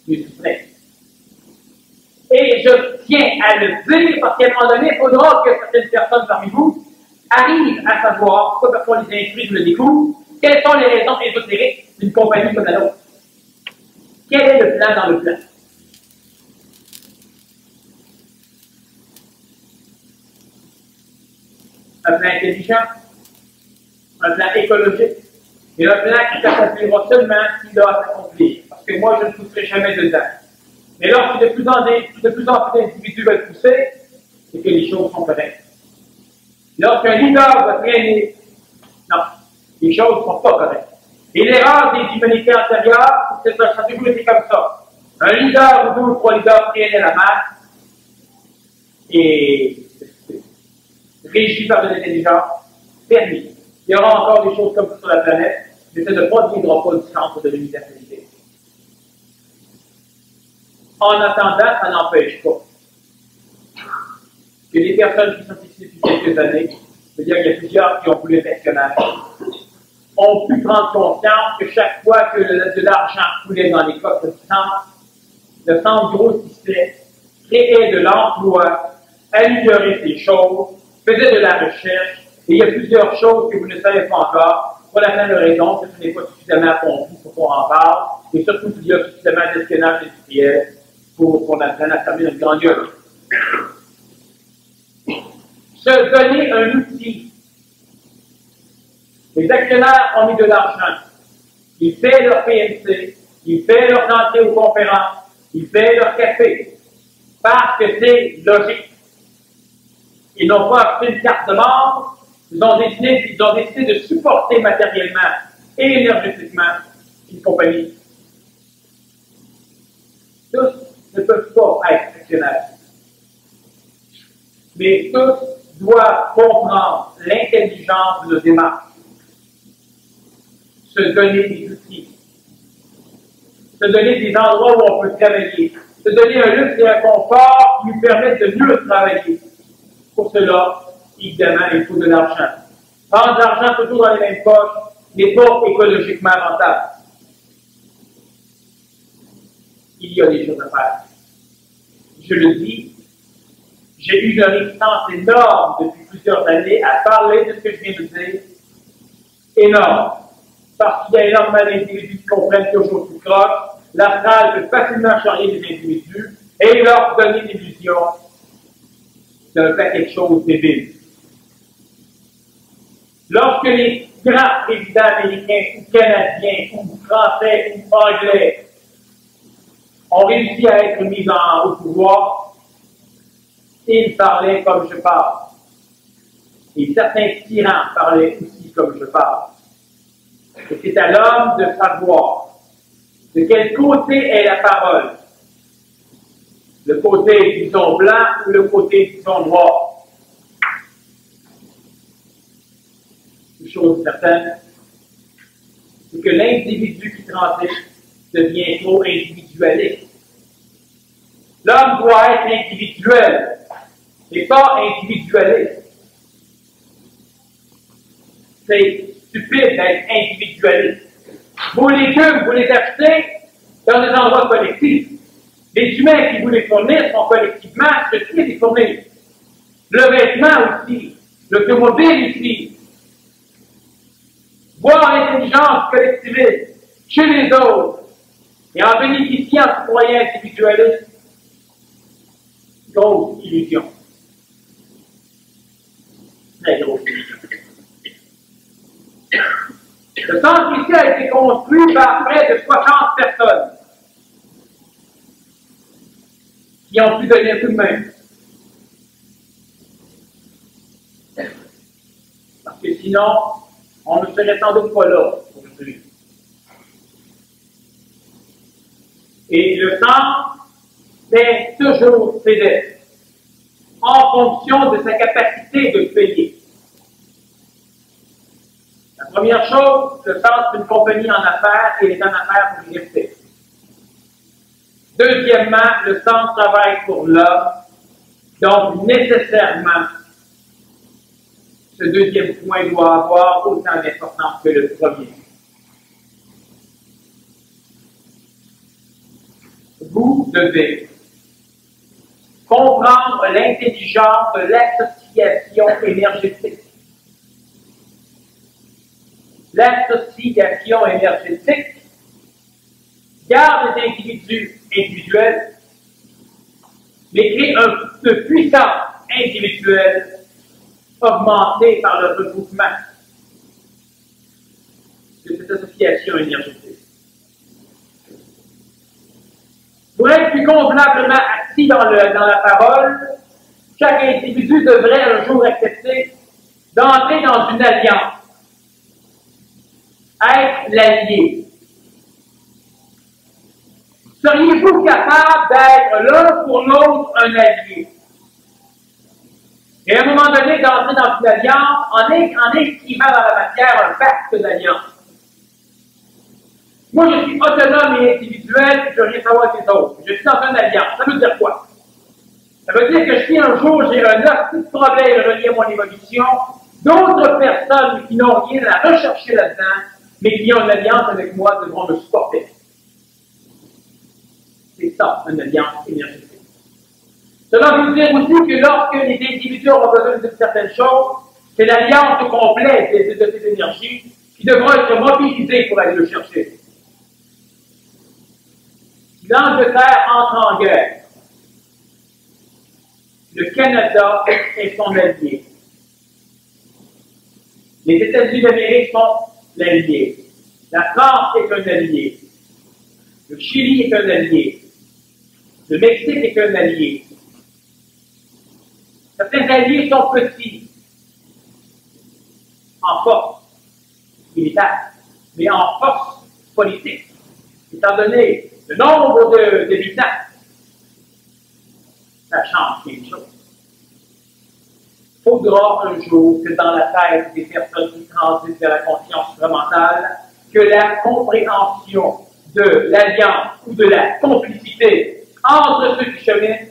ils souffraient. Et je tiens à le dire parce qu'à un moment donné, il faudra que certaines personnes parmi vous arrivent à savoir, soit parce qu'on les instruit, je le découvre, quelles sont les raisons ésotériques d'une compagnie comme la nôtre. Quel est le plan dans le plan? Un plan intelligent, un plan écologique, et un plan qui s'accomplira seulement s'il doit s'accomplir. Parce que moi, je ne pousserai jamais dedans. Mais lorsque de plus en plus d'individus veulent pousser, c'est que les choses sont correctes. Lorsqu'un leader va traîner, non, les choses ne sont pas correctes. Et l'erreur des humanités antérieures, c'est que ça a toujours été comme ça. Un leader ou 2 ou 3 leaders traînaient la masse et régi par de l'intelligence, permis. Il y aura encore des choses comme ça sur la planète, mais ça ne proviendra pas du centre de l'universalité. En attendant, ça n'empêche pas que les personnes qui sont ici depuis quelques années, c'est-à-dire qu'il y a plusieurs qui ont voulu être actionnaires, ont pu prendre conscience que chaque fois que de l'argent coulait dans les coffres du centre, le centre grossissait, créait de l'emploi, améliorait ces choses, faisait de la recherche, et il y a plusieurs choses que vous ne savez pas encore, pour la simple raison que ce n'est pas suffisamment compris pour qu'on en parle, et surtout qu'il y a suffisamment d'espionnage industriel pour qu'on apprenne à fermer notre grande gueule. Se donner un outil. Les actionnaires ont mis de l'argent. Ils paient leur PMC, ils paient leurs entrées aux conférences, ils paient leur café, parce que c'est logique. Ils n'ont pas acheté une carte de membre, ils ont décidé de supporter matériellement et énergétiquement une compagnie. Tous ne peuvent pas être actionnaires. Mais tous doivent comprendre l'intelligence de la démarche. Se donner des outils. Se donner des endroits où on peut travailler. Se donner un luxe et un confort qui nous permettent de mieux travailler. Pour cela, évidemment, il faut de l'argent. Prendre de l'argent toujours dans les mêmes poches n'est pas écologiquement rentable. Il y a des choses à faire. Je le dis, j'ai eu une résistance énorme depuis plusieurs années à parler de ce que je viens de dire. Énorme. Parce qu'il y a énormément d'individus qui comprennent toujours tout croche. La phrase peut facilement charrier des individus et leur donner l'illusion de faire quelque chose de débile. Lorsque les grands présidents américains ou canadiens ou français ou anglais ont réussi à être mis au pouvoir, ils parlaient comme je parle. Et certains tyrans parlaient aussi comme je parle. Et c'est à l'homme de savoir de quel côté est la parole. le côté, disons, blanc ou le côté, disons, noir. Une chose certaine, c'est que l'individu qui transite devient trop individualiste. L'homme doit être individuel, et pas individualiste. C'est stupide d'être individualiste. Vos légumes, vous les achetez dans des endroits collectifs. Les humains qui vous les fournissent sont collectivement ceux-ci les fournissent. Le vêtement aussi, l'automobile ici. Voir l'intelligence collectiviste chez les autres et en bénéficiant en citoyen individualiste, grosse illusion. Très grosse illusion. Le centre ici a été construit par près de 60 personnes qui ont pu donner un coup de main. Parce que sinon, on ne serait sans doute pas là aujourd'hui. Et le centre fait toujours ses dettes en fonction de sa capacité de payer. La première chose, le centre c'est une compagnie en affaires et il est en affaires pour y rester. Deuxièmement, le centre travaille pour l'homme, donc nécessairement, ce deuxième point doit avoir autant d'importance que le premier. Vous devez comprendre l'intelligence de l'association énergétique. L'association énergétique garde les individus individuels, mais crée un de puissance individuelle augmentée par le regroupement de cette association énergétique. Pour être plus convenablement assis dans la parole, chaque individu devrait un jour accepter d'entrer dans une alliance, être l'allié. Seriez-vous capable d'être l'un pour l'autre un allié? Et à un moment donné, d'entrer dans une alliance en inscrivant dans la matière un pacte d'alliance. Moi, je suis autonome et individuel, et je ne veux rien savoir des autres. Je suis dans une alliance. Ça veut dire quoi? Ça veut dire que si un jour j'ai un petit problème relié à mon évolution, d'autres personnes qui n'ont rien à rechercher là-dedans, mais qui ont une alliance avec moi, devront me supporter. C'est ça, une alliance énergétique. Cela veut dire aussi que lorsque les individus ont besoin d'une certaine chose, c'est l'alliance complète de ces énergies qui devront être mobilisées pour aller le chercher. Si l'Angleterre entre en guerre, le Canada est son allié. Les États-Unis d'Amérique sont l'allié. La France est un allié. Le Chili est un allié. Le Mexique est un allié. Certains alliés sont petits, en force militaire, mais en force politique, étant donné le nombre d'habitants. Ça change quelque chose. Il faudra un jour que dans la tête des personnes qui transitent vers la conscience supramentale, que la compréhension de l'alliance ou de la complicité entre ceux qui cheminent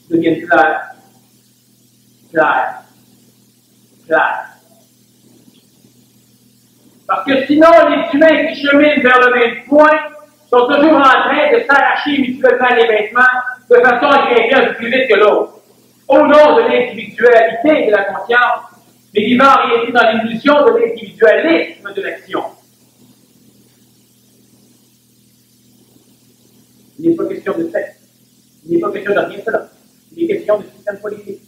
devienne claire. Parce que sinon, les humains qui cheminent vers le même point sont toujours en train de s'arracher mutuellement les vêtements de façon à grimper un peu plus vite que l'autre. Au nom de l'individualité de la conscience, mais vivant en réalité dans l'illusion de l'individualisme de l'action. Il n'est pas question de sexe. Il n'est pas question de rien de cela. Il est question de système politique.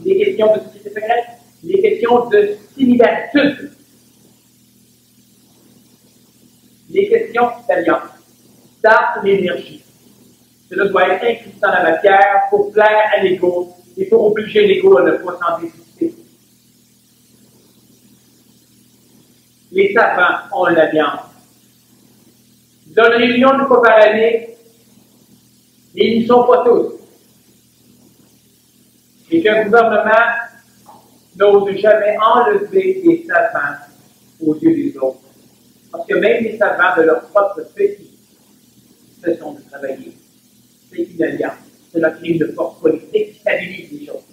Il est question de société secrète. Il est question de similitude. Il est question d'alliance, dans l'énergie. Cela doit être inclus dans la matière pour plaire à l'ego et pour obliger l'ego à ne pas s'en désister. Les savants ont une alliance. Ils ont une réunion une fois par année. Et ils ne sont pas tous. Et qu'un gouvernement n'ose jamais enlever les savants aux yeux des autres. Parce que même les savants de leur propre pays se sont de travailler. C'est une alliance. C'est la crise de force politique qui stabilise les choses.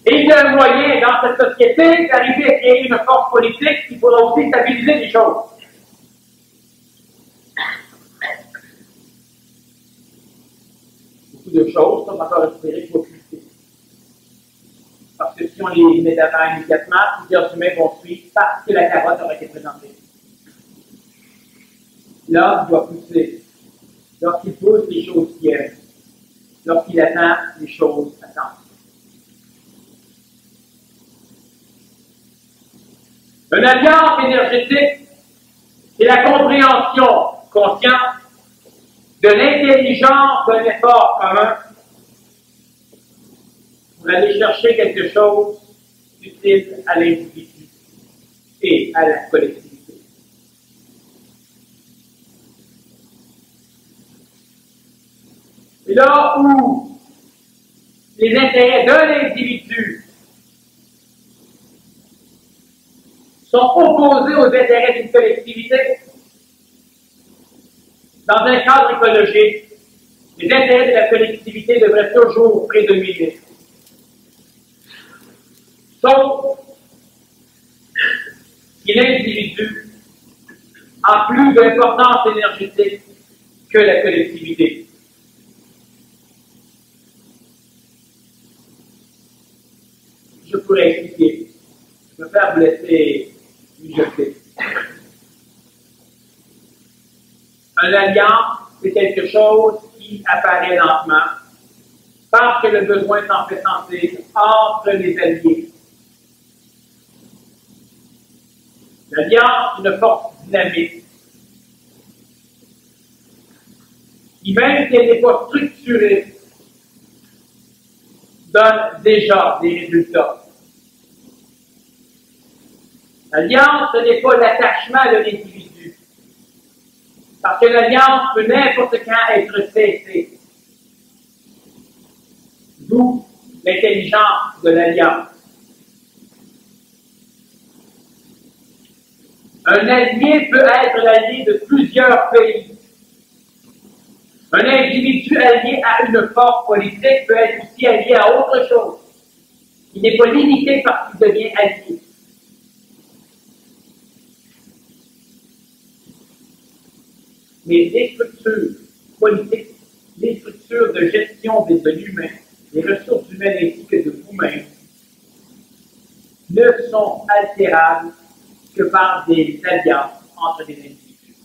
Et il y a un moyen dans cette société d'arriver à créer une force politique qui pourra aussi stabiliser les choses. Beaucoup de choses sont encore espérées pour occulter. Parce que si on les met d'avant immédiatement, plusieurs humains vont suivre parce que la carotte aurait été présentée. L'homme doit pousser. Lorsqu'il pousse, les choses viennent. Lorsqu'il attend, les choses attendent. Une alliance énergétique, c'est la compréhension consciente de l'intelligence d'un effort commun pour aller chercher quelque chose d'utile à l'individu et à la collectivité. Et là où les intérêts de l'individu sont opposés aux intérêts d'une collectivité, dans un cadre écologique, les intérêts de la collectivité devraient toujours prédominer. Sauf si l'individu a plus d'importance énergétique que la collectivité. Je pourrais expliquer. Je préfère vous laisser mijoter. Une alliance, c'est quelque chose qui apparaît lentement parce que le besoin s'en fait sentir entre les alliés. L'alliance est une force dynamique qui, même si elle n'est pas structurée, donne déjà des résultats. L'alliance, ce n'est pas l'attachement de l'individu. Parce que l'alliance peut n'importe quand être cessée. D'où l'intelligence de l'alliance. Un allié peut être l'allié de plusieurs pays. Un individu allié à une force politique peut être aussi allié à autre chose. Il n'est pas limité parce qu'il devient allié. Mais les structures politiques, les structures de gestion de l'humain, les ressources humaines ainsi que de vous-même, ne sont altérables que par des alliances entre des individus.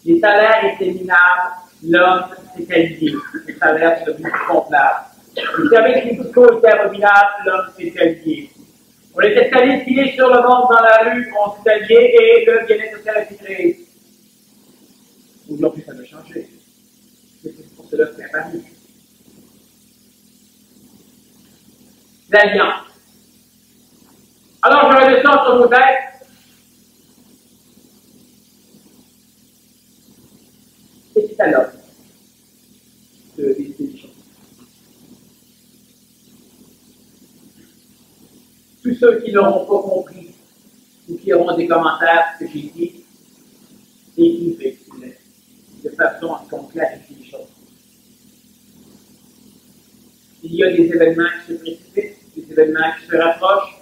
Les salaires étaient minables, l'homme s'est allié, les salaires devenues comptables. Les services médicaux étaient abominables, l'homme s'est allié. On était allé filer sur le monde dans la rue, on s'est allié et le bien-être social a été créé. Aujourd'hui, ça va changer. C'est pour cela que c'est apparu. L'alliance. Alors, je redescends sur nos têtes. Et c'est à l'homme de décider les choses. Tous ceux qui n'auront pas compris ou qui auront des commentaires que j'ai dit, écrivez de façon à ce qu'on clarifie les choses. Il y a des événements qui se précipitent, des événements qui se rapprochent.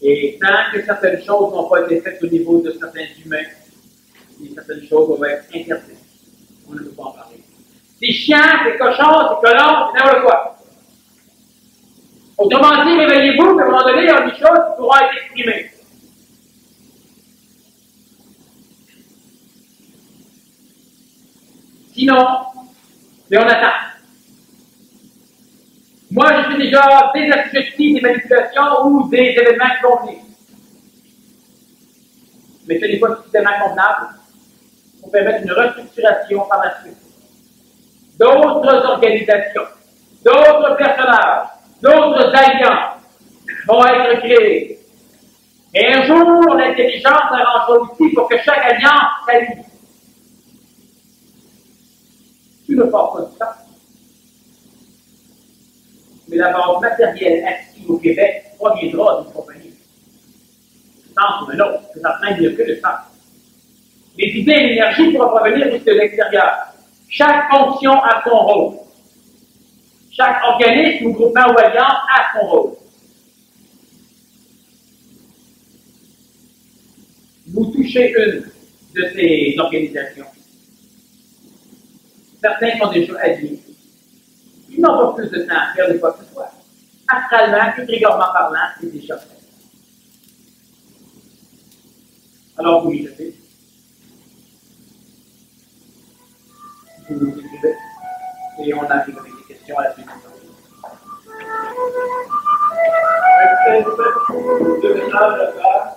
Et tant que certaines choses n'ont pas été faites au niveau de certains humains, certaines choses vont être interdites. On ne peut pas en parler. C'est chiant, c'est cochon, c'est colon, c'est n'importe quoi. Autrement dit, réveillez-vous, mais à un moment donné, il y a des choses qui pourront être exprimées. Sinon, mais on attend. Moi, je suis déjà des assujettis, des manipulations ou des événements qui vont venir. Mais ce n'est pas suffisamment convenable pour permettre une restructuration par la suite. D'autres organisations, d'autres personnages, d'autres alliances vont être créés Et un jour, l'intelligence arrangera aussi pour que chaque alliance s'allie. Tu ne penses pas de ça. Mais la base matérielle active au Québec proviendra d'une compagnie. Sens ou un autre, c'est certainement il n'y a que le sens. Les idées et l'énergie pourront provenir de l'extérieur. Chaque fonction a son rôle. Chaque organisme ou groupement ou alliance a son rôle. Vous touchez une de ces organisations. Certains sont déjà alliés. Ils n'ont pas plus de temps à faire de quoi que ce soit. Astralement, égrégorement parlant, c'est déjà fait. Alors vous les jetez. Vous nous écrivez. Et on arrive avec des questions à la suite. De message à faire.